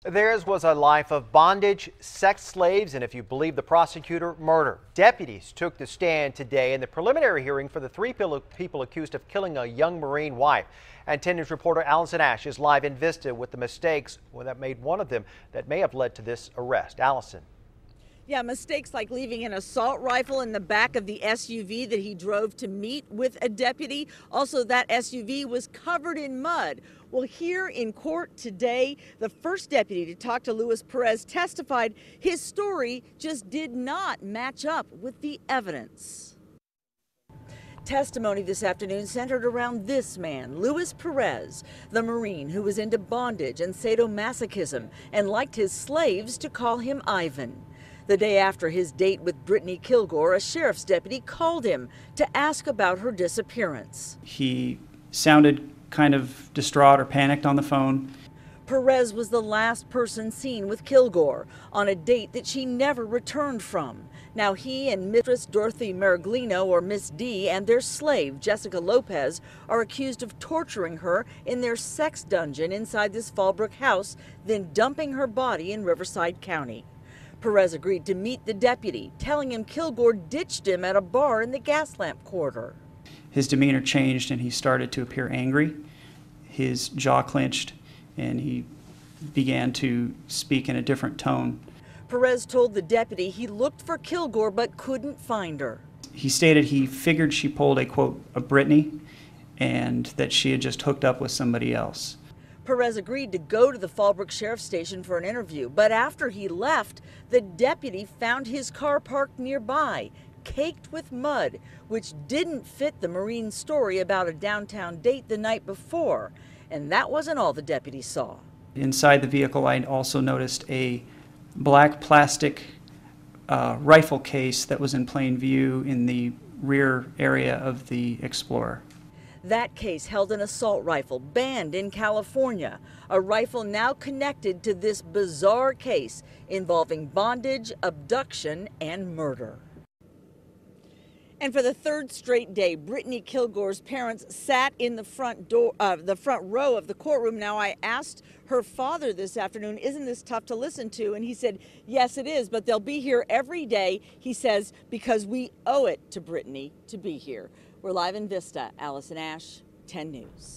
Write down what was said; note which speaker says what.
Speaker 1: Theirs was a life of bondage, sex slaves, and if you believe the prosecutor, murder. Deputies took the stand today in the preliminary hearing for the three people accused of killing a young Marine wife. And 10 News reporter Allison Ash is live in Vista with the mistakes that made one of them that may have led to this arrest. Allison.
Speaker 2: Yeah, mistakes like leaving an assault rifle in the back of the SUV that he drove to meet with a deputy. Also, that SUV was covered in mud. Well, here in court today, the first deputy to talk to Luis Perez testified his story just did not match up with the evidence. Testimony this afternoon centered around this man, Luis Perez, the Marine who was into bondage and sadomasochism and liked his slaves to call him Ivan. The day after his date with Brittany Kilgore, a sheriff's deputy called him to ask about her disappearance.
Speaker 3: He sounded kind of distraught or panicked on the phone.
Speaker 2: Perez was the last person seen with Kilgore on a date that she never returned from. Now he and Mistress Dorothy Maraglino, or Miss D, and their slave, Jessica Lopez, are accused of torturing her in their sex dungeon inside this Fallbrook house, then dumping her body in Riverside County. Perez agreed to meet the deputy, telling him Kilgore ditched him at a bar in the Gaslamp Quarter.
Speaker 3: His demeanor changed and he started to appear angry. His jaw clenched and he began to speak in a different tone.
Speaker 2: Perez told the deputy he looked for Kilgore but couldn't find her.
Speaker 3: He stated he figured she pulled a, quote, a Brittany, and that she had just hooked up with somebody else.
Speaker 2: Perez agreed to go to the Fallbrook Sheriff's Station for an interview, but after he left, the deputy found his car parked nearby, caked with mud, which didn't fit the Marine's story about a downtown date the night before. And that wasn't all the deputy saw.
Speaker 3: Inside the vehicle, I also noticed a black plastic rifle case that was in plain view in the rear area of the Explorer.
Speaker 2: That case held an assault rifle banned in California, a rifle now connected to this bizarre case involving bondage, abduction, and murder. And for the third straight day, Brittany Kilgore's parents sat in the front row of the courtroom. Now, I asked her father this afternoon, isn't this tough to listen to? And he said, yes, it is, but they'll be here every day, he says, because we owe it to Brittany to be here. We're live in Vista. Allison Ash, 10 News.